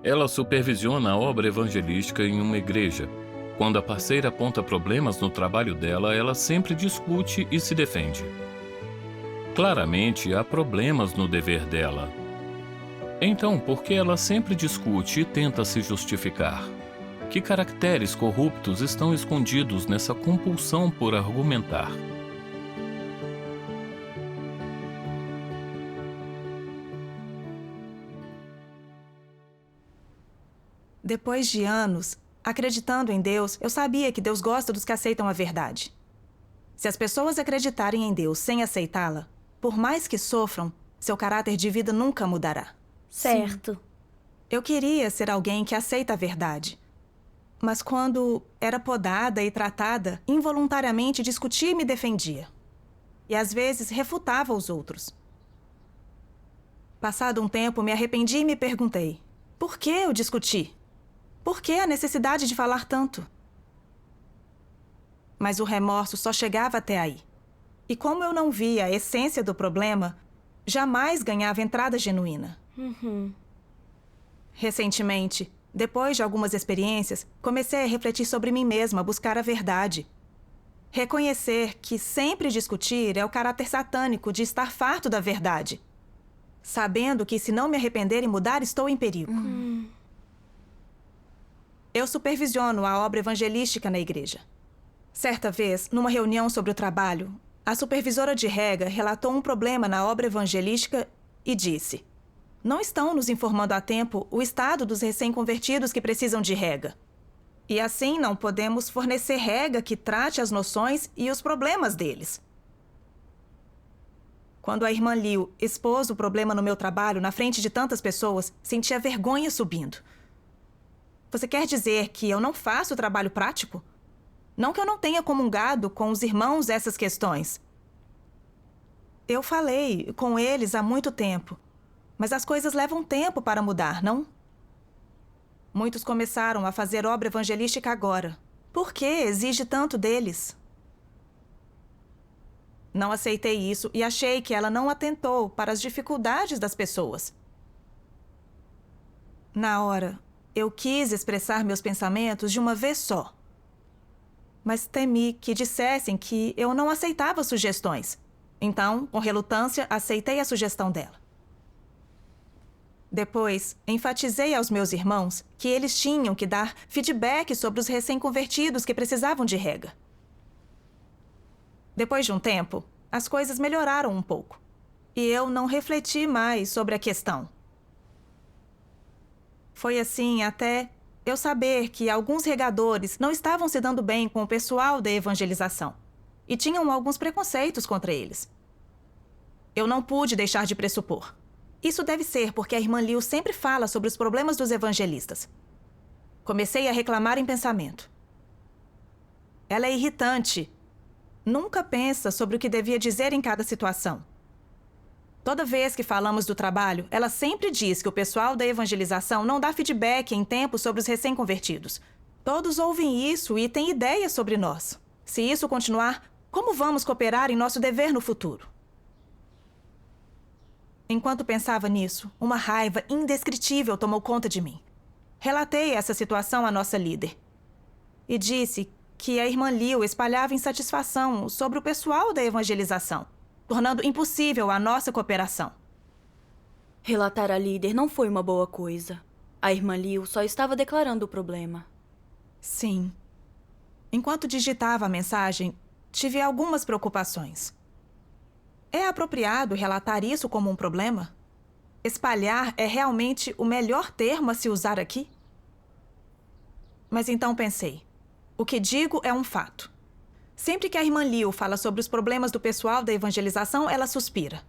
Ela supervisiona a obra evangelística em uma igreja. Quando a parceira aponta problemas no trabalho dela, ela sempre discute e se defende. Claramente, há problemas no dever dela. Então, por que ela sempre discute e tenta se justificar? Que caracteres corruptos estão escondidos nessa compulsão por argumentar? Depois de anos, acreditando em Deus, eu sabia que Deus gosta dos que aceitam a verdade. Se as pessoas acreditarem em Deus sem aceitá-la, por mais que sofram, seu caráter de vida nunca mudará. Certo. Eu queria ser alguém que aceita a verdade. Mas quando era podada e tratada, involuntariamente discutia e me defendia. E às vezes refutava os outros. Passado um tempo, me arrependi e me perguntei: por que eu discuti? Por que a necessidade de falar tanto? Mas o remorso só chegava até aí. E como eu não via a essência do problema, jamais ganhava entrada genuína. Recentemente, depois de algumas experiências, comecei a refletir sobre mim mesma, buscar a verdade. Reconhecer que sempre discutir é o caráter satânico de estar farto da verdade, sabendo que se não me arrepender e mudar, estou em perigo. Eu supervisiono a obra evangelística na igreja. Certa vez, numa reunião sobre o trabalho, a supervisora de rega relatou um problema na obra evangelística e disse: não estão nos informando a tempo o estado dos recém-convertidos que precisam de rega. E assim não podemos fornecer rega que trate as noções e os problemas deles. Quando a irmã Liu expôs o problema no meu trabalho na frente de tantas pessoas, senti a vergonha subindo. Você quer dizer que eu não faço trabalho prático? Não que eu não tenha comungado com os irmãos essas questões. Eu falei com eles há muito tempo, mas as coisas levam tempo para mudar, não? Muitos começaram a fazer obra evangelística agora. Por que exige tanto deles? Não aceitei isso e achei que ela não atentou para as dificuldades das pessoas. Na hora, eu quis expressar meus pensamentos de uma vez só. Mas temi que dissessem que eu não aceitava sugestões. Então, com relutância, aceitei a sugestão dela. Depois, enfatizei aos meus irmãos que eles tinham que dar feedback sobre os recém-convertidos que precisavam de rega. Depois de um tempo, as coisas melhoraram um pouco. E eu não refleti mais sobre a questão. Foi assim até eu saber que alguns regadores não estavam se dando bem com o pessoal da evangelização e tinham alguns preconceitos contra eles. Eu não pude deixar de pressupor. Isso deve ser porque a irmã Liu sempre fala sobre os problemas dos evangelistas. Comecei a reclamar em pensamento. Ela é irritante. Nunca pensa sobre o que devia dizer em cada situação. Toda vez que falamos do trabalho, ela sempre diz que o pessoal da evangelização não dá feedback em tempo sobre os recém-convertidos. Todos ouvem isso e têm ideias sobre nós. Se isso continuar, como vamos cooperar em nosso dever no futuro? Enquanto pensava nisso, uma raiva indescritível tomou conta de mim. Relatei essa situação à nossa líder e disse que a irmã Liu espalhava insatisfação sobre o pessoal da evangelização, tornando impossível a nossa cooperação. Relatar à líder não foi uma boa coisa. A irmã Liu só estava declarando o problema. Sim. Enquanto digitava a mensagem, tive algumas preocupações. É apropriado relatar isso como um problema? Espalhar é realmente o melhor termo a se usar aqui? Mas então pensei, o que digo é um fato. Sempre que a irmã Liu fala sobre os problemas do pessoal da evangelização, ela suspira.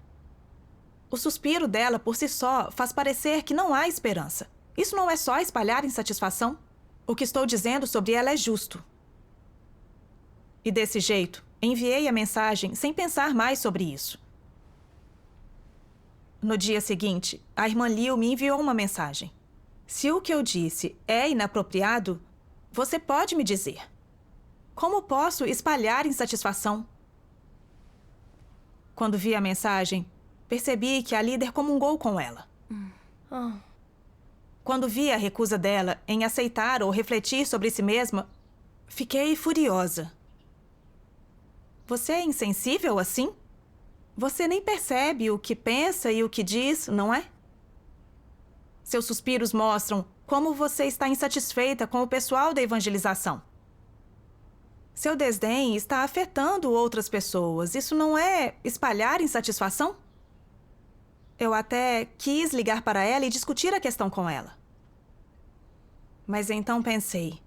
O suspiro dela, por si só, faz parecer que não há esperança. Isso não é só espalhar insatisfação? O que estou dizendo sobre ela é justo. E desse jeito, enviei a mensagem sem pensar mais sobre isso. No dia seguinte, a irmã Liu me enviou uma mensagem. Se o que eu disse é inapropriado, você pode me dizer. Como posso espalhar insatisfação? Quando vi a mensagem, percebi que a líder comungou com ela. quando vi a recusa dela em aceitar ou refletir sobre si mesma, fiquei furiosa. Você é insensível assim? Você nem percebe o que pensa e o que diz, não é? Seus suspiros mostram como você está insatisfeita com o pessoal da evangelização. Seu desdém está afetando outras pessoas. Isso não é espalhar insatisfação? Eu até quis ligar para ela e discutir a questão com ela. Mas então pensei,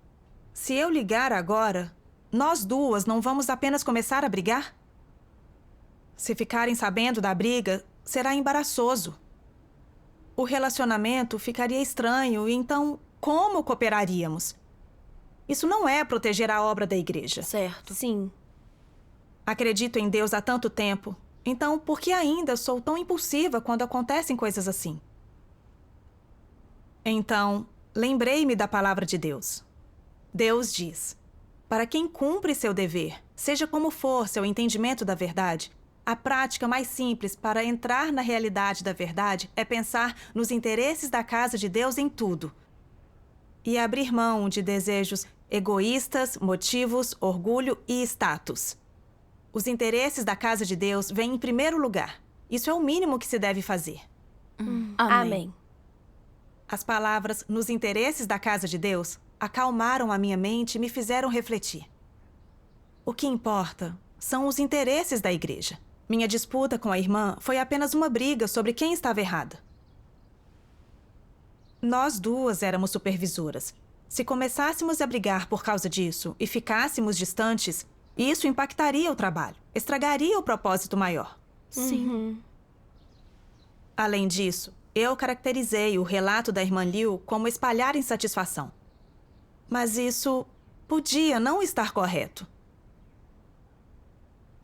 se eu ligar agora, nós duas não vamos apenas começar a brigar? Se ficarem sabendo da briga, será embaraçoso. O relacionamento ficaria estranho, e então como cooperaríamos? Isso não é proteger a obra da igreja. Certo. Sim. Acredito em Deus há tanto tempo. Então, por que ainda sou tão impulsiva quando acontecem coisas assim? Então, lembrei-me da palavra de Deus. Deus diz: para quem cumpre seu dever, seja como for seu entendimento da verdade, a prática mais simples para entrar na realidade da verdade é pensar nos interesses da casa de Deus em tudo e abrir mão de desejos egoístas, motivos, orgulho e status. Os interesses da casa de Deus vêm em primeiro lugar. Isso é o mínimo que se deve fazer. Amém. As palavras "nos interesses da casa de Deus" acalmaram a minha mente e me fizeram refletir. O que importa são os interesses da igreja. Minha disputa com a irmã foi apenas uma briga sobre quem estava errada. Nós duas éramos supervisoras. Se começássemos a brigar por causa disso e ficássemos distantes, isso impactaria o trabalho, estragaria o propósito maior. Sim. Além disso, eu caracterizei o relato da irmã Liu como espalhar insatisfação. Mas isso podia não estar correto.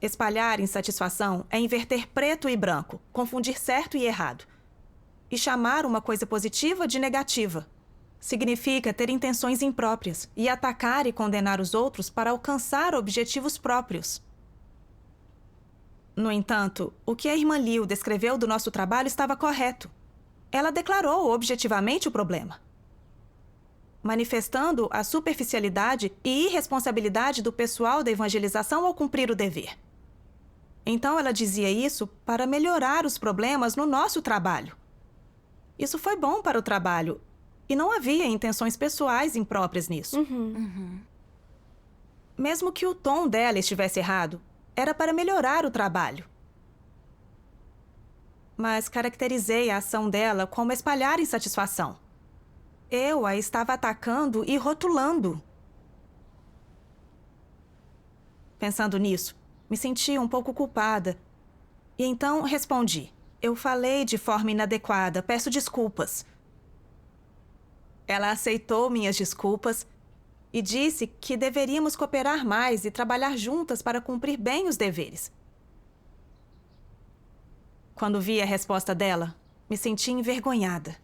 Espalhar insatisfação é inverter preto e branco, confundir certo e errado, e chamar uma coisa positiva de negativa. Significa ter intenções impróprias e atacar e condenar os outros para alcançar objetivos próprios. No entanto, o que a irmã Liu descreveu do nosso trabalho estava correto. Ela declarou objetivamente o problema, manifestando a superficialidade e irresponsabilidade do pessoal da evangelização ao cumprir o dever. Então ela dizia isso para melhorar os problemas no nosso trabalho. Isso foi bom para o trabalho, e não havia intenções pessoais impróprias nisso. Mesmo que o tom dela estivesse errado, era para melhorar o trabalho. Mas caracterizei a ação dela como espalhar insatisfação. Eu a estava atacando e rotulando. Pensando nisso, me senti um pouco culpada. E então respondi: eu falei de forma inadequada, peço desculpas. Ela aceitou minhas desculpas e disse que deveríamos cooperar mais e trabalhar juntas para cumprir bem os deveres. Quando vi a resposta dela, me senti envergonhada.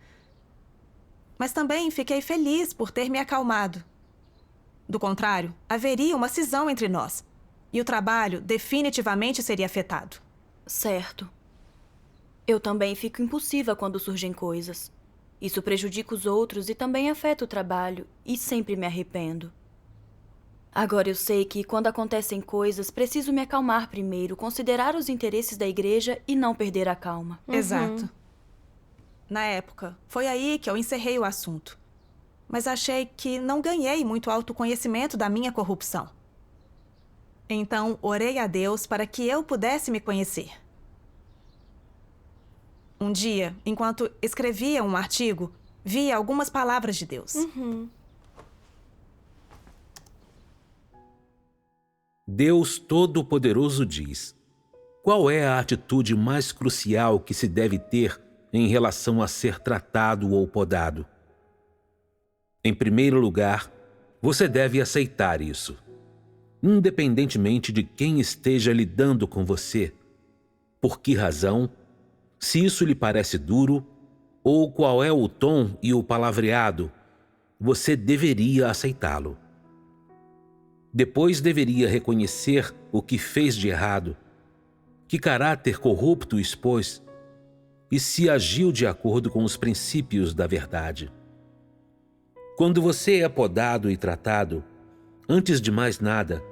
Mas também fiquei feliz por ter me acalmado. Do contrário, haveria uma cisão entre nós, e o trabalho definitivamente seria afetado. Certo. Eu também fico impulsiva quando surgem coisas. Isso prejudica os outros e também afeta o trabalho, e sempre me arrependo. Agora eu sei que, quando acontecem coisas, preciso me acalmar primeiro, considerar os interesses da igreja e não perder a calma. Exato. Na época, foi aí que eu encerrei o assunto. Mas achei que não ganhei muito autoconhecimento da minha corrupção. Então, orei a Deus para que eu pudesse me conhecer. Um dia, enquanto escrevia um artigo, vi algumas palavras de Deus. Deus Todo-Poderoso diz: qual é a atitude mais crucial que se deve ter em relação a ser tratado ou podado? Em primeiro lugar, você deve aceitar isso. Independentemente de quem esteja lidando com você, por que razão, se isso lhe parece duro, ou qual é o tom e o palavreado, você deveria aceitá-lo. Depois deveria reconhecer o que fez de errado, que caráter corrupto expôs e se agiu de acordo com os princípios da verdade. Quando você é podado e tratado, antes de mais nada,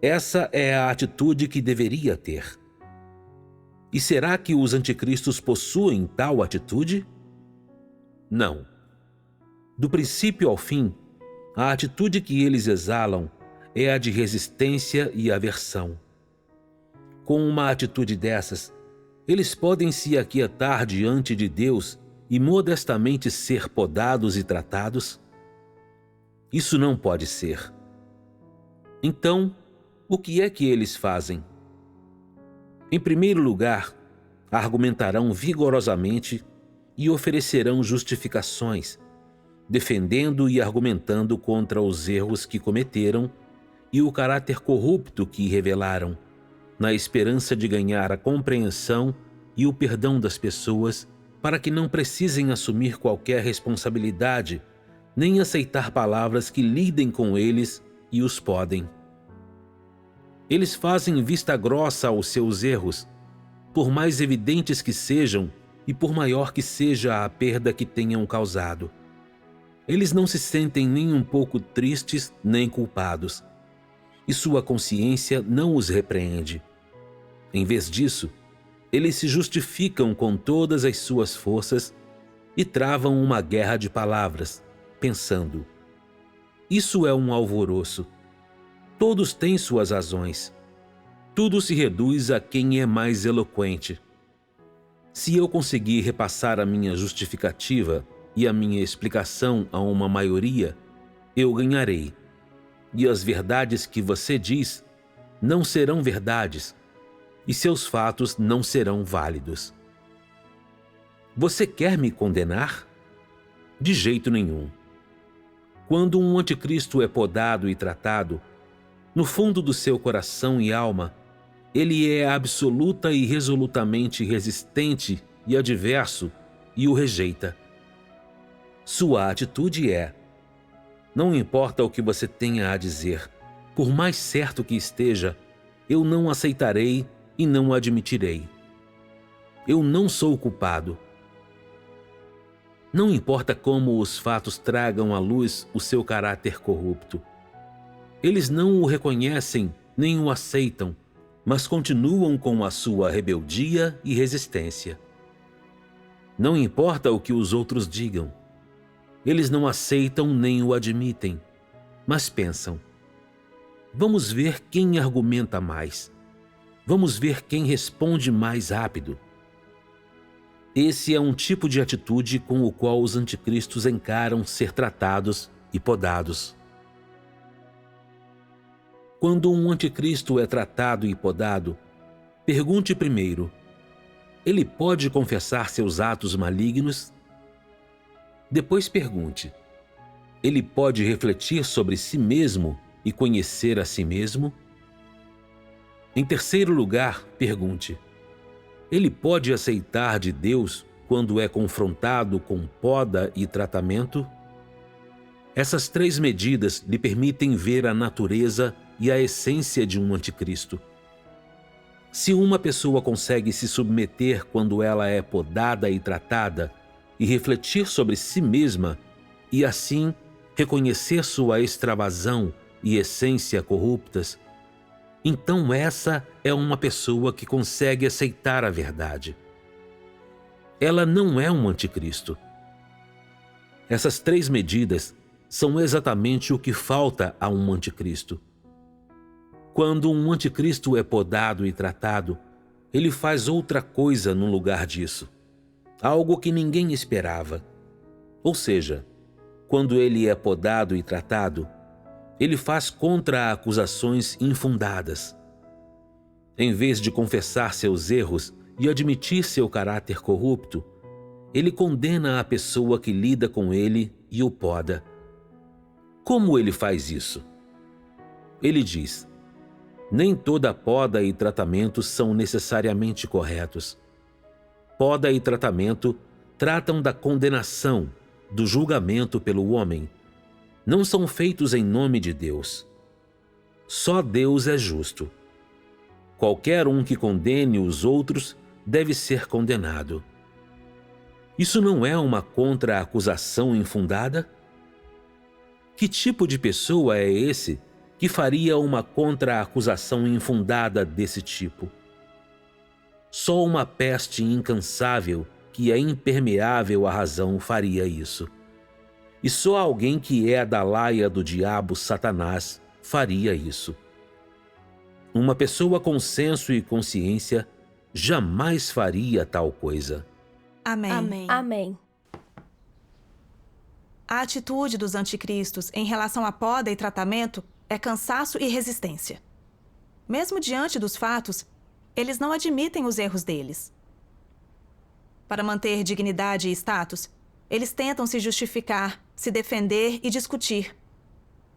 essa é a atitude que deveria ter. E será que os anticristos possuem tal atitude? Não. Do princípio ao fim, a atitude que eles exalam é a de resistência e aversão. Com uma atitude dessas, eles podem se aquietar diante de Deus e modestamente ser podados e tratados? Isso não pode ser. Então, o que é que eles fazem? Em primeiro lugar, argumentarão vigorosamente e oferecerão justificações, defendendo e argumentando contra os erros que cometeram e o caráter corrupto que revelaram, na esperança de ganhar a compreensão e o perdão das pessoas para que não precisem assumir qualquer responsabilidade nem aceitar palavras que lidem com eles e os podem. Eles fazem vista grossa aos seus erros, por mais evidentes que sejam e por maior que seja a perda que tenham causado. Eles não se sentem nem um pouco tristes nem culpados, e sua consciência não os repreende. Em vez disso, eles se justificam com todas as suas forças e travam uma guerra de palavras, pensando: isso é um alvoroço. Todos têm suas razões. Tudo se reduz a quem é mais eloquente. Se eu conseguir repassar a minha justificativa e a minha explicação a uma maioria, eu ganharei. E as verdades que você diz não serão verdades, e seus fatos não serão válidos. Você quer me condenar? De jeito nenhum. Quando um anticristo é podado e tratado, no fundo do seu coração e alma, ele é absoluta e resolutamente resistente e adverso e o rejeita. Sua atitude é: não importa o que você tenha a dizer, por mais certo que esteja, eu não aceitarei e não admitirei. Eu não sou culpado. Não importa como os fatos tragam à luz o seu caráter corrupto. Eles não o reconhecem nem o aceitam, mas continuam com a sua rebeldia e resistência. Não importa o que os outros digam. Eles não aceitam nem o admitem, mas pensam: vamos ver quem argumenta mais. Vamos ver quem responde mais rápido. Esse é um tipo de atitude com o qual os anticristos encaram ser tratados e podados. Quando um anticristo é tratado e podado, pergunte primeiro: ele pode confessar seus atos malignos? Depois pergunte: ele pode refletir sobre si mesmo e conhecer a si mesmo? Em terceiro lugar, pergunte: ele pode aceitar de Deus quando é confrontado com poda e tratamento? Essas três medidas lhe permitem ver a natureza e a essência de um anticristo. Se uma pessoa consegue se submeter quando ela é podada e tratada e refletir sobre si mesma e assim reconhecer sua extravasão e essência corruptas, então essa é uma pessoa que consegue aceitar a verdade. Ela não é um anticristo. Essas três medidas são exatamente o que falta a um anticristo. Quando um anticristo é podado e tratado, ele faz outra coisa no lugar disso, algo que ninguém esperava. Ou seja, quando ele é podado e tratado, ele faz contra-acusações infundadas. Em vez de confessar seus erros e admitir seu caráter corrupto, ele condena a pessoa que lida com ele e o poda. Como ele faz isso? Ele diz: nem toda poda e tratamento são necessariamente corretos. Poda e tratamento tratam da condenação, do julgamento pelo homem. Não são feitos em nome de Deus. Só Deus é justo. Qualquer um que condene os outros deve ser condenado. Isso não é uma contra-acusação infundada? Que tipo de pessoa é esse que faria uma contra-acusação infundada desse tipo? Só uma peste incansável que é impermeável à razão faria isso. E só alguém que é da laia do diabo Satanás faria isso. Uma pessoa com senso e consciência jamais faria tal coisa. Amém. Amém. Amém. A atitude dos anticristos em relação à poda e tratamento é cansaço e resistência. Mesmo diante dos fatos, eles não admitem os erros deles. Para manter dignidade e status, eles tentam se justificar, se defender e discutir,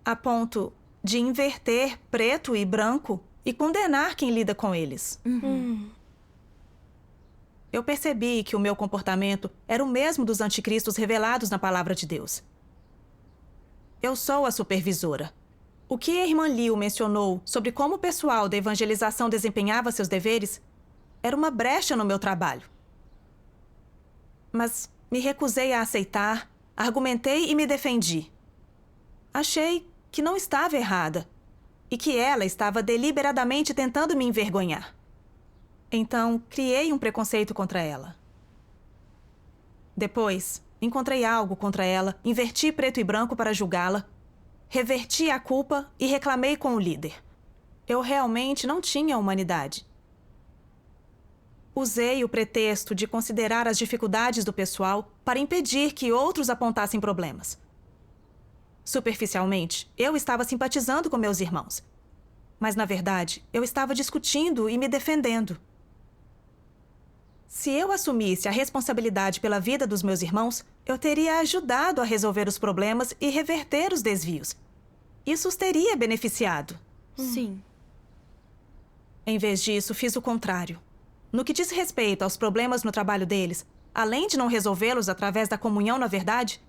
a ponto de inverter preto e branco e condenar quem lida com eles. Eu percebi que o meu comportamento era o mesmo dos anticristos revelados na palavra de Deus. Eu sou a supervisora. O que a irmã Liu mencionou sobre como o pessoal da evangelização desempenhava seus deveres era uma brecha no meu trabalho. Mas me recusei a aceitar, argumentei e me defendi. Achei que não estava errada e que ela estava deliberadamente tentando me envergonhar. Então, criei um preconceito contra ela. Depois, encontrei algo contra ela, inverti preto e branco para julgá-la, reverti a culpa e reclamei com o líder. Eu realmente não tinha humanidade. Usei o pretexto de considerar as dificuldades do pessoal para impedir que outros apontassem problemas. Superficialmente, eu estava simpatizando com meus irmãos. Mas, na verdade, eu estava discutindo e me defendendo. Se eu assumisse a responsabilidade pela vida dos meus irmãos, eu teria ajudado a resolver os problemas e reverter os desvios. Isso os teria beneficiado. Sim. Em vez disso, fiz o contrário. No que diz respeito aos problemas no trabalho deles, além de não resolvê-los através da comunhão na verdade,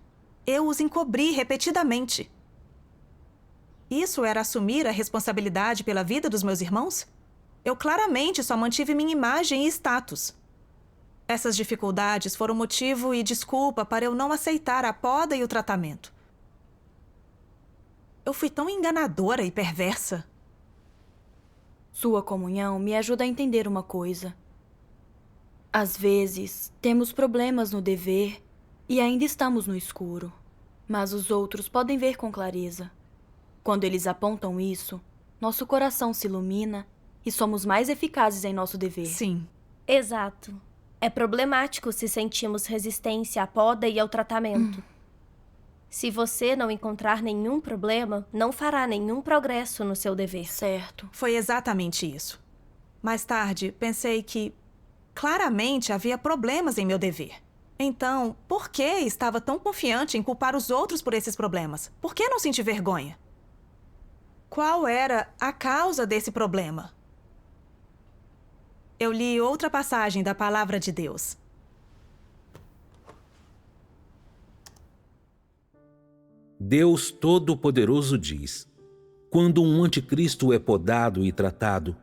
eu os encobri repetidamente. Isso era assumir a responsabilidade pela vida dos meus irmãos? Eu claramente só mantive minha imagem e status. Essas dificuldades foram motivo e desculpa para eu não aceitar a poda e o tratamento. Eu fui tão enganadora e perversa. Sua comunhão me ajuda a entender uma coisa. Às vezes, temos problemas no dever e ainda estamos no escuro. Mas os outros podem ver com clareza. Quando eles apontam isso, nosso coração se ilumina e somos mais eficazes em nosso dever. Sim. Exato. É problemático se sentimos resistência à poda e ao tratamento. Se você não encontrar nenhum problema, não fará nenhum progresso no seu dever. Certo. Foi exatamente isso. Mais tarde, pensei que claramente havia problemas em meu dever. Então, por que estava tão confiante em culpar os outros por esses problemas? Por que não sentir vergonha? Qual era a causa desse problema? Eu li outra passagem da Palavra de Deus. Deus Todo-Poderoso diz: quando um anticristo é podado e tratado,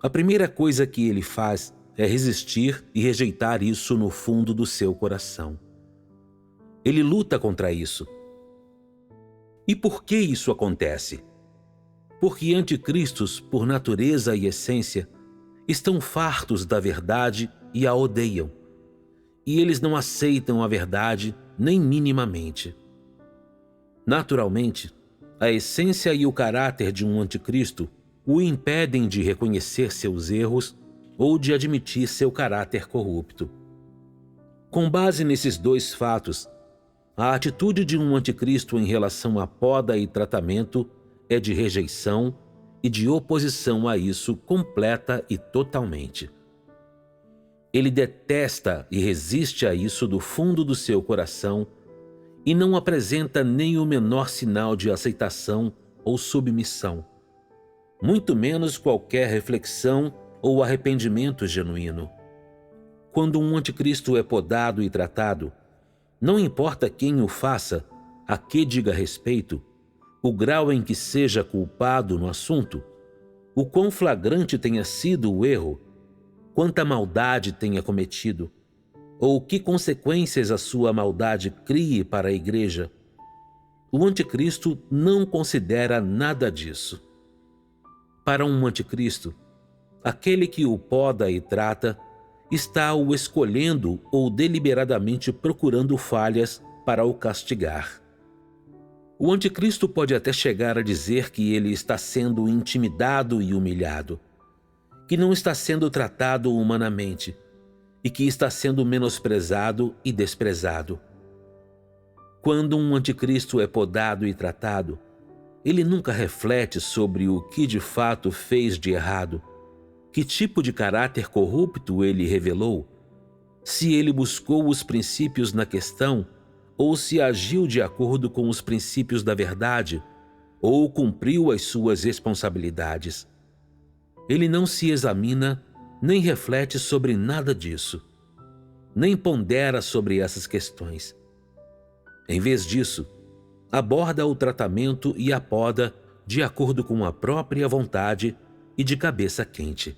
a primeira coisa que ele faz é resistir e rejeitar isso no fundo do seu coração. Ele luta contra isso. E por que isso acontece? Porque anticristos, por natureza e essência, estão fartos da verdade e a odeiam. E eles não aceitam a verdade nem minimamente. Naturalmente, a essência e o caráter de um anticristo o impedem de reconhecer seus erros ou de admitir seu caráter corrupto. Com base nesses dois fatos, a atitude de um anticristo em relação à poda e tratamento é de rejeição e de oposição a isso completa e totalmente. Ele detesta e resiste a isso do fundo do seu coração e não apresenta nem o menor sinal de aceitação ou submissão, muito menos qualquer reflexão ou arrependimento genuíno. Quando um anticristo é podado e tratado, não importa quem o faça, a que diga respeito, o grau em que seja culpado no assunto, o quão flagrante tenha sido o erro, quanta maldade tenha cometido, ou que consequências a sua maldade crie para a igreja, O anticristo não considera nada disso. Para um anticristo, aquele que o poda e trata está o escolhendo ou deliberadamente procurando falhas para o castigar. O anticristo pode até chegar a dizer que ele está sendo intimidado e humilhado, que não está sendo tratado humanamente e que está sendo menosprezado e desprezado. Quando um anticristo é podado e tratado, ele nunca reflete sobre o que de fato fez de errado, que tipo de caráter corrupto ele revelou, se ele buscou os princípios na questão ou se agiu de acordo com os princípios da verdade ou cumpriu as suas responsabilidades. Ele não se examina nem reflete sobre nada disso, nem pondera sobre essas questões. Em vez disso, aborda o tratamento e a poda de acordo com a própria vontade e de cabeça quente.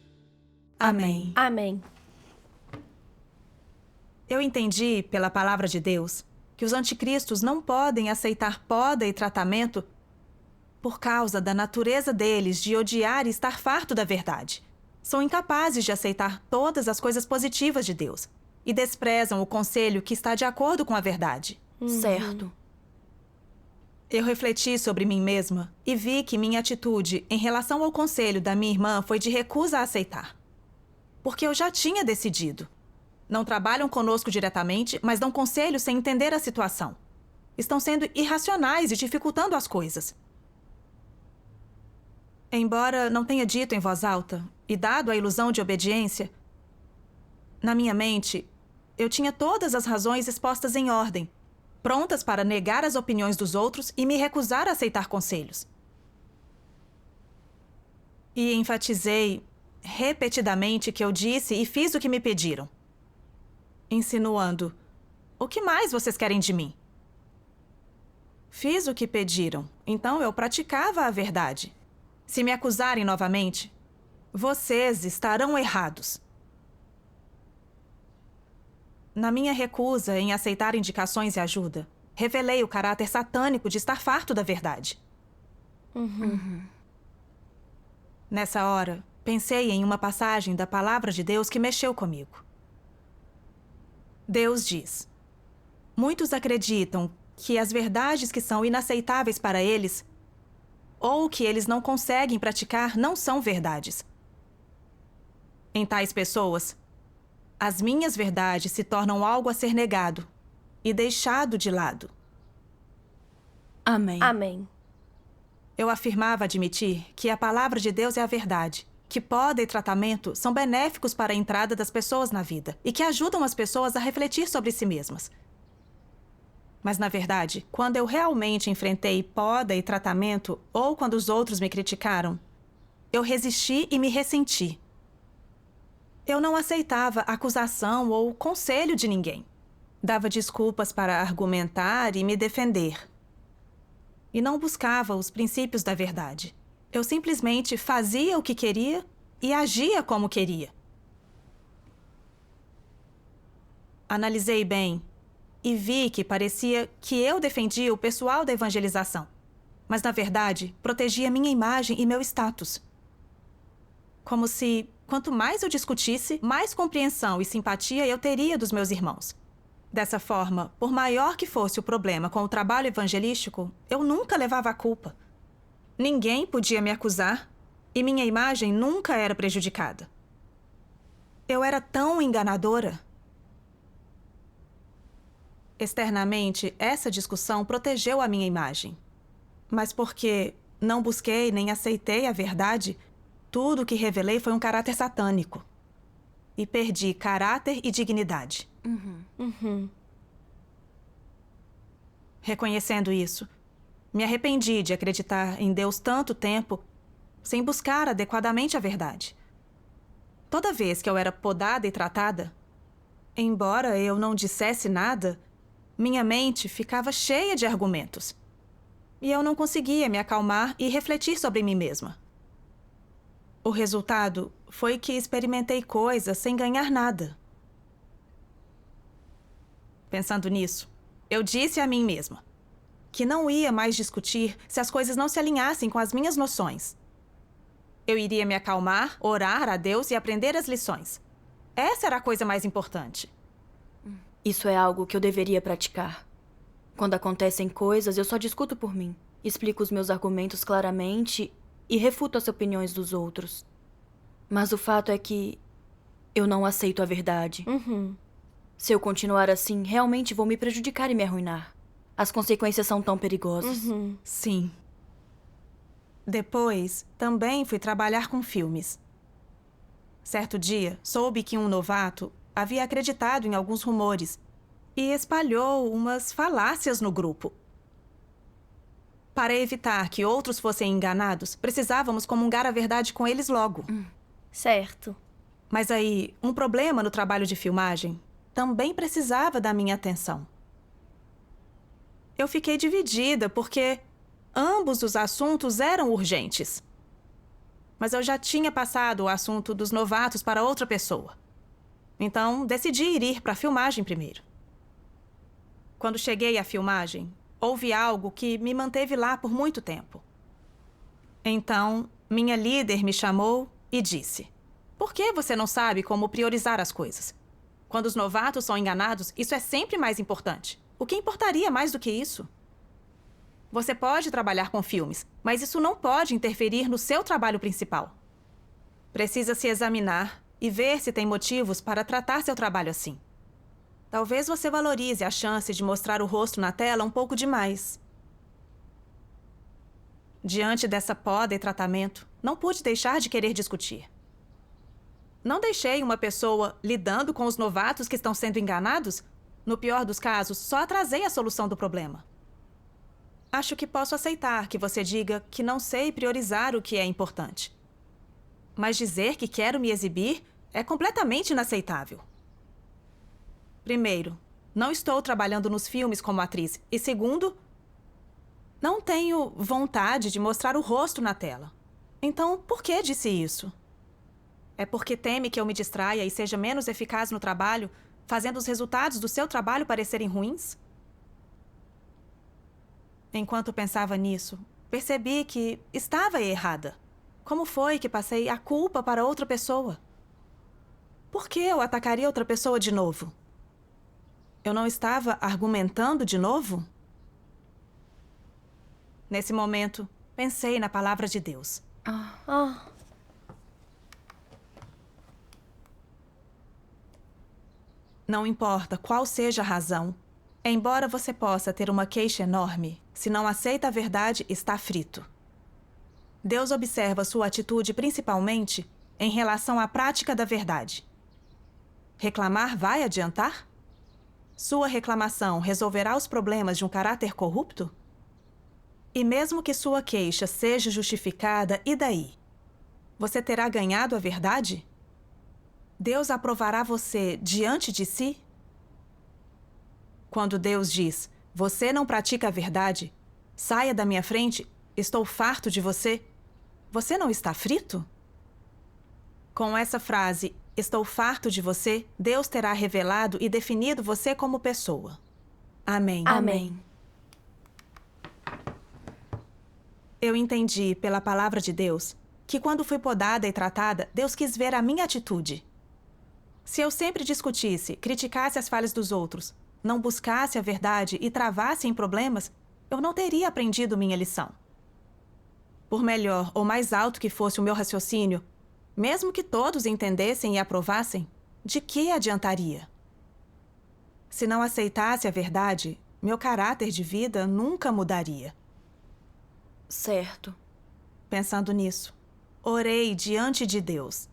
Amém. Amém. Eu entendi, pela palavra de Deus, que os anticristos não podem aceitar poda e tratamento por causa da natureza deles de odiar e estar farto da verdade. São incapazes de aceitar todas as coisas positivas de Deus e desprezam o conselho que está de acordo com a verdade. Certo. Eu refleti sobre mim mesma e vi que minha atitude em relação ao conselho da minha irmã foi de recusa a aceitar. Porque eu já tinha decidido. Não trabalham conosco diretamente, mas dão conselho sem entender a situação. Estão sendo irracionais e dificultando as coisas. Embora não tenha dito em voz alta e dado a ilusão de obediência, na minha mente, eu tinha todas as razões expostas em ordem, prontas para negar as opiniões dos outros e me recusar a aceitar conselhos. E enfatizei repetidamente que eu disse e fiz o que me pediram, insinuando: o que mais vocês querem de mim? Fiz o que pediram, então eu praticava a verdade. Se me acusarem novamente, vocês estarão errados. Na minha recusa em aceitar indicações e ajuda, revelei o caráter satânico de estar farto da verdade. Nessa hora, pensei em uma passagem da palavra de Deus que mexeu comigo. Deus diz: muitos acreditam que as verdades que são inaceitáveis para eles ou que eles não conseguem praticar não são verdades. Em tais pessoas, as minhas verdades se tornam algo a ser negado e deixado de lado. Amém. Amém. Eu afirmava admitir que a palavra de Deus é a verdade, que poda e tratamento são benéficos para a entrada das pessoas na vida e que ajudam as pessoas a refletir sobre si mesmas. Mas, na verdade, quando eu realmente enfrentei poda e tratamento ou quando os outros me criticaram, eu resisti e me ressenti. Eu não aceitava acusação ou conselho de ninguém. Dava desculpas para argumentar e me defender. E não buscava os princípios da verdade. Eu simplesmente fazia o que queria e agia como queria. Analisei bem e vi que parecia que eu defendia o pessoal da evangelização, mas, na verdade, protegia minha imagem e meu status. Como se, quanto mais eu discutisse, mais compreensão e simpatia eu teria dos meus irmãos. Dessa forma, por maior que fosse o problema com o trabalho evangelístico, eu nunca levava a culpa. Ninguém podia me acusar e minha imagem nunca era prejudicada. Eu era tão enganadora. Externamente, essa discussão protegeu a minha imagem. Mas porque não busquei nem aceitei a verdade, tudo o que revelei foi um caráter satânico. E perdi caráter e dignidade. Reconhecendo isso, me arrependi de acreditar em Deus tanto tempo sem buscar adequadamente a verdade. Toda vez que eu era podada e tratada, embora eu não dissesse nada, minha mente ficava cheia de argumentos. E eu não conseguia me acalmar e refletir sobre mim mesma. O resultado foi que experimentei coisas sem ganhar nada. Pensando nisso, eu disse a mim mesma: que não ia mais discutir se as coisas não se alinhassem com as minhas noções. Eu iria me acalmar, orar a Deus e aprender as lições. Essa era a coisa mais importante. Isso é algo que eu deveria praticar. Quando acontecem coisas, eu só discuto por mim. Explico os meus argumentos claramente e refuto as opiniões dos outros. Mas o fato é que eu não aceito a verdade. Se eu continuar assim, realmente vou me prejudicar e me arruinar. As consequências são tão perigosas. Sim. Depois, também fui trabalhar com filmes. Certo dia, soube que um novato havia acreditado em alguns rumores e espalhou umas falácias no grupo. Para evitar que outros fossem enganados, precisávamos comungar a verdade com eles logo. Certo. Mas aí, um problema no trabalho de filmagem também precisava da minha atenção. Eu fiquei dividida porque ambos os assuntos eram urgentes. Mas eu já tinha passado o assunto dos novatos para outra pessoa. Então, decidi ir para a filmagem primeiro. Quando cheguei à filmagem, houve algo que me manteve lá por muito tempo. Então, minha líder me chamou e disse: "Por que você não sabe como priorizar as coisas? Quando os novatos são enganados, isso é sempre mais importante. O que importaria mais do que isso? Você pode trabalhar com filmes, mas isso não pode interferir no seu trabalho principal. Precisa se examinar e ver se tem motivos para tratar seu trabalho assim. Talvez você valorize a chance de mostrar o rosto na tela um pouco demais." Diante dessa poda e tratamento, não pude deixar de querer discutir. Não deixei uma pessoa lidando com os novatos que estão sendo enganados? No pior dos casos, só atrasei a solução do problema. Acho que posso aceitar que você diga que não sei priorizar o que é importante. Mas dizer que quero me exibir é completamente inaceitável. Primeiro, não estou trabalhando nos filmes como atriz. E segundo, não tenho vontade de mostrar o rosto na tela. Então, por que disse isso? É porque teme que eu me distraia e seja menos eficaz no trabalho, fazendo os resultados do seu trabalho parecerem ruins? Enquanto pensava nisso, percebi que estava errada. Como foi que passei a culpa para outra pessoa? Por que eu atacaria outra pessoa de novo? Eu não estava argumentando de novo? Nesse momento, pensei na palavra de Deus. Não importa qual seja a razão, embora você possa ter uma queixa enorme, se não aceita a verdade, está frito. Deus observa sua atitude principalmente em relação à prática da verdade. Reclamar vai adiantar? Sua reclamação resolverá os problemas de um caráter corrupto? E mesmo que sua queixa seja justificada, e daí? Você terá ganhado a verdade? Deus aprovará você diante de si? Quando Deus diz: "Você não pratica a verdade, saia da minha frente, estou farto de você", você não está frito? Com essa frase, "estou farto de você", Deus terá revelado e definido você como pessoa. Amém. Amém. Eu entendi, pela palavra de Deus, que quando fui podada e tratada, Deus quis ver a minha atitude. Se eu sempre discutisse, criticasse as falhas dos outros, não buscasse a verdade e travasse em problemas, eu não teria aprendido minha lição. Por melhor ou mais alto que fosse o meu raciocínio, mesmo que todos entendessem e aprovassem, de que adiantaria? Se não aceitasse a verdade, meu caráter de vida nunca mudaria. Certo. Pensando nisso, orei diante de Deus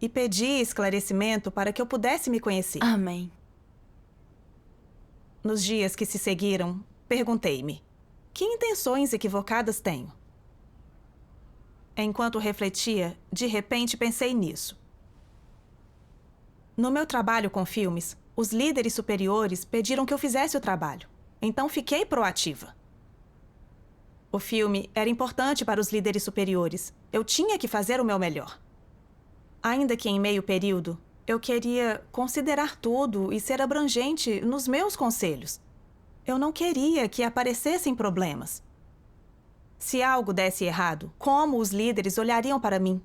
e pedi esclarecimento para que eu pudesse me conhecer. Amém. Nos dias que se seguiram, perguntei-me: que intenções equivocadas tenho? Enquanto refletia, de repente pensei nisso. No meu trabalho com filmes, os líderes superiores pediram que eu fizesse o trabalho. Então fiquei proativa. O filme era importante para os líderes superiores. Eu tinha que fazer o meu melhor. Ainda que em meio período, eu queria considerar tudo e ser abrangente nos meus conselhos. Eu não queria que aparecessem problemas. Se algo desse errado, como os líderes olhariam para mim?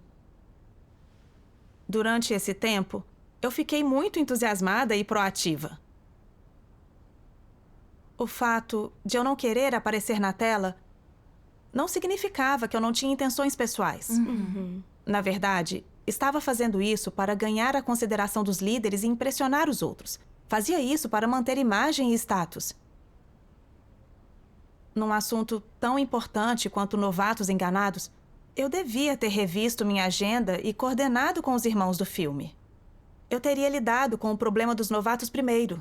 Durante esse tempo, eu fiquei muito entusiasmada e proativa. O fato de eu não querer aparecer na tela não significava que eu não tinha intenções pessoais. Na verdade, estava fazendo isso para ganhar a consideração dos líderes e impressionar os outros. Fazia isso para manter imagem e status. Num assunto tão importante quanto novatos enganados, eu devia ter revisto minha agenda e coordenado com os irmãos do filme. Eu teria lidado com o problema dos novatos primeiro.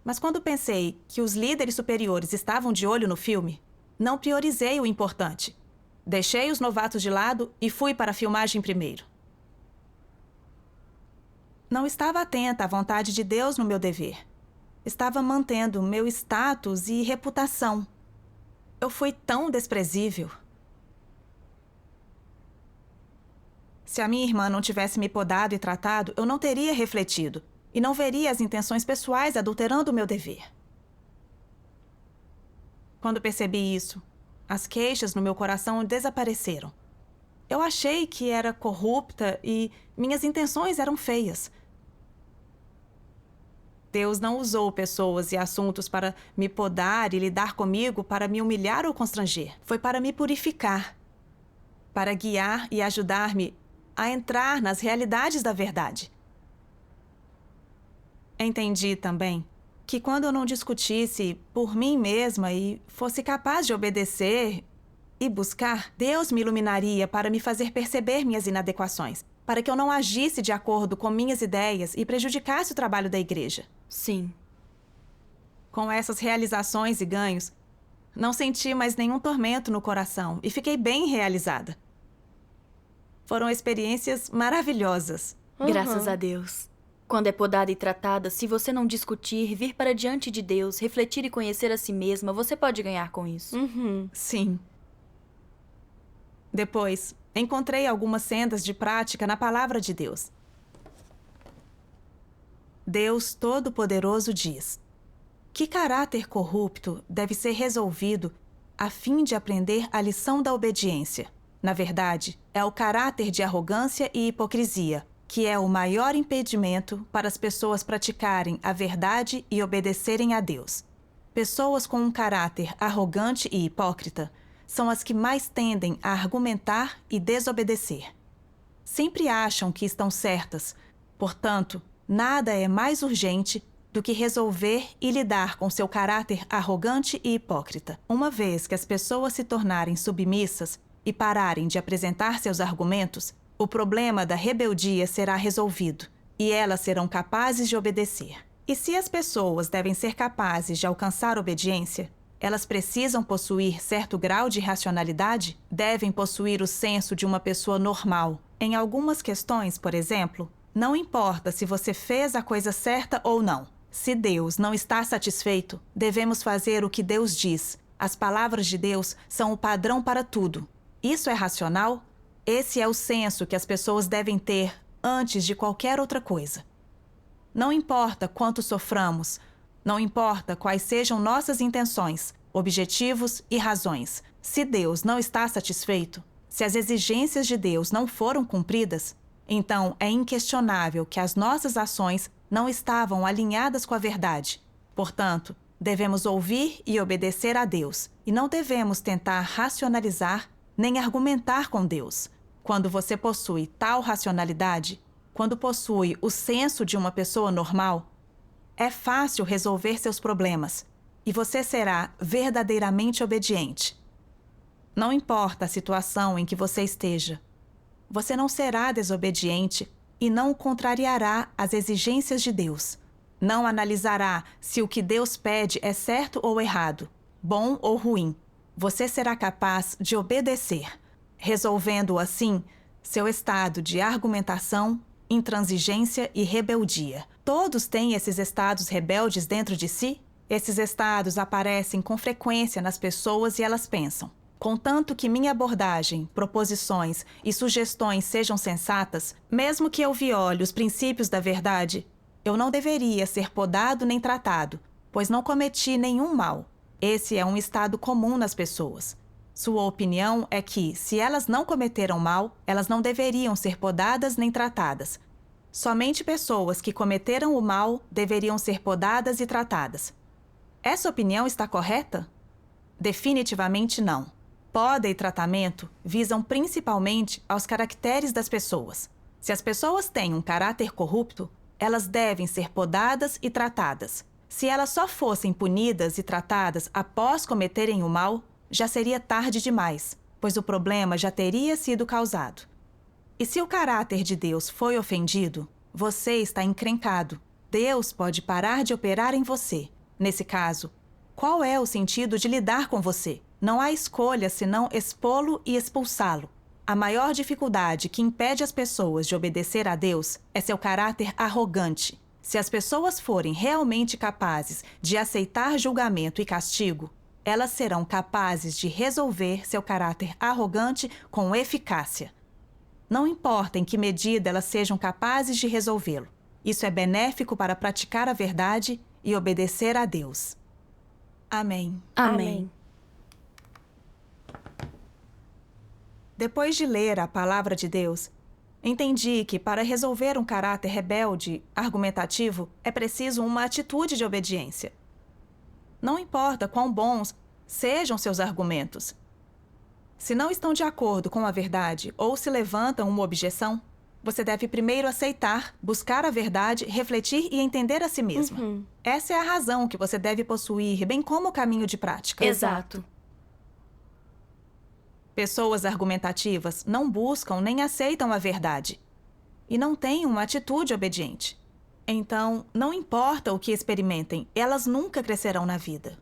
Mas quando pensei que os líderes superiores estavam de olho no filme, não priorizei o importante. Deixei os novatos de lado e fui para a filmagem primeiro. Não estava atenta à vontade de Deus no meu dever. Estava mantendo meu status e reputação. Eu fui tão desprezível. Se a minha irmã não tivesse me podado e tratado, eu não teria refletido e não veria as intenções pessoais adulterando o meu dever. Quando percebi isso, as queixas no meu coração desapareceram. Eu achei que era corrupta e minhas intenções eram feias. Deus não usou pessoas e assuntos para me podar e lidar comigo para me humilhar ou constranger. Foi para me purificar, para guiar e ajudar-me a entrar nas realidades da verdade. Entendi também que quando eu não discutisse por mim mesma e fosse capaz de obedecer e buscar, Deus me iluminaria para me fazer perceber minhas inadequações, para que eu não agisse de acordo com minhas ideias e prejudicasse o trabalho da igreja. Sim. Com essas realizações e ganhos, não senti mais nenhum tormento no coração e fiquei bem realizada. Foram experiências maravilhosas. Graças a Deus. Quando é podada e tratada, se você não discutir, vir para diante de Deus, refletir e conhecer a si mesma, você pode ganhar com isso. Sim. Depois, encontrei algumas sendas de prática na palavra de Deus. Deus Todo-Poderoso diz: que caráter corrupto deve ser resolvido a fim de aprender a lição da obediência? Na verdade, é o caráter de arrogância e hipocrisia, que é o maior impedimento para as pessoas praticarem a verdade e obedecerem a Deus. Pessoas com um caráter arrogante e hipócrita são as que mais tendem a argumentar e desobedecer. Sempre acham que estão certas, portanto, nada é mais urgente do que resolver e lidar com seu caráter arrogante e hipócrita. Uma vez que as pessoas se tornarem submissas e pararem de apresentar seus argumentos, o problema da rebeldia será resolvido e elas serão capazes de obedecer. E se as pessoas devem ser capazes de alcançar obediência, elas precisam possuir certo grau de racionalidade? Devem possuir o senso de uma pessoa normal. Em algumas questões, por exemplo, não importa se você fez a coisa certa ou não. Se Deus não está satisfeito, devemos fazer o que Deus diz. As palavras de Deus são o padrão para tudo. Isso é racional? Esse é o senso que as pessoas devem ter antes de qualquer outra coisa. Não importa quanto soframos, não importa quais sejam nossas intenções, objetivos e razões. Se Deus não está satisfeito, se as exigências de Deus não foram cumpridas, então é inquestionável que as nossas ações não estavam alinhadas com a verdade. Portanto, devemos ouvir e obedecer a Deus, e não devemos tentar racionalizar nem argumentar com Deus. Quando você possui tal racionalidade, quando possui o senso de uma pessoa normal, é fácil resolver seus problemas e você será verdadeiramente obediente. Não importa a situação em que você esteja, você não será desobediente e não contrariará as exigências de Deus. Não analisará se o que Deus pede é certo ou errado, bom ou ruim. Você será capaz de obedecer, resolvendo assim seu estado de argumentação, intransigência e rebeldia. Todos têm esses estados rebeldes dentro de si? Esses estados aparecem com frequência nas pessoas e elas pensam: contanto que minha abordagem, proposições e sugestões sejam sensatas, mesmo que eu viole os princípios da verdade, eu não deveria ser podado nem tratado, pois não cometi nenhum mal. Esse é um estado comum nas pessoas. Sua opinião é que, se elas não cometeram mal, elas não deveriam ser podadas nem tratadas. Somente pessoas que cometeram o mal deveriam ser podadas e tratadas. Essa opinião está correta? Definitivamente não. Poda e tratamento visam principalmente aos caracteres das pessoas. Se as pessoas têm um caráter corrupto, elas devem ser podadas e tratadas. Se elas só fossem punidas e tratadas após cometerem o mal, já seria tarde demais, pois o problema já teria sido causado. E se o caráter de Deus foi ofendido, você está encrencado. Deus pode parar de operar em você. Nesse caso, qual é o sentido de lidar com você? Não há escolha senão expô-lo e expulsá-lo. A maior dificuldade que impede as pessoas de obedecer a Deus é seu caráter arrogante. Se as pessoas forem realmente capazes de aceitar julgamento e castigo, elas serão capazes de resolver seu caráter arrogante com eficácia. Não importa em que medida elas sejam capazes de resolvê-lo. Isso é benéfico para praticar a verdade e obedecer a Deus. Amém. Amém. Depois de ler a palavra de Deus, entendi que para resolver um caráter rebelde, argumentativo, é preciso uma atitude de obediência. Não importa quão bons sejam seus argumentos. Se não estão de acordo com a verdade ou se levantam uma objeção, você deve primeiro aceitar, buscar a verdade, refletir e entender a si mesma. Essa é a razão que você deve possuir, bem como o caminho de prática. Exato. Pessoas argumentativas não buscam nem aceitam a verdade e não têm uma atitude obediente. Então, não importa o que experimentem, elas nunca crescerão na vida.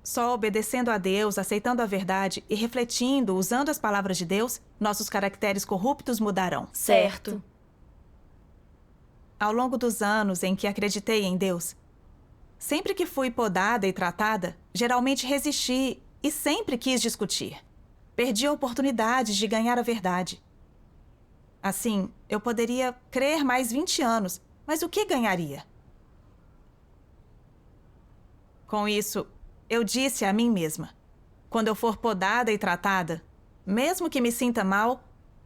Só obedecendo a Deus, aceitando a verdade e refletindo, usando as palavras de Deus, nossos caracteres corruptos mudarão. Certo. Ao longo dos anos em que acreditei em Deus, sempre que fui podada e tratada, geralmente resisti e sempre quis discutir. Perdi a oportunidade de ganhar a verdade. Assim, eu poderia crer mais 20 anos, mas o que ganharia? Com isso, eu disse a mim mesma: quando eu for podada e tratada, mesmo que me sinta mal,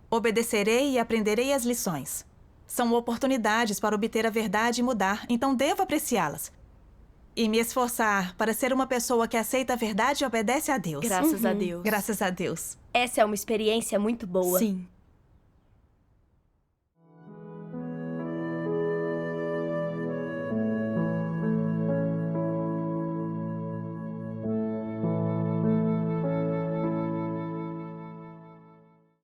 obedecerei e aprenderei as lições. São oportunidades para obter a verdade e mudar, então devo apreciá-las. E me esforçar para ser uma pessoa que aceita a verdade e obedece a Deus. Graças a Deus. Graças a Deus. Essa é uma experiência muito boa. Sim.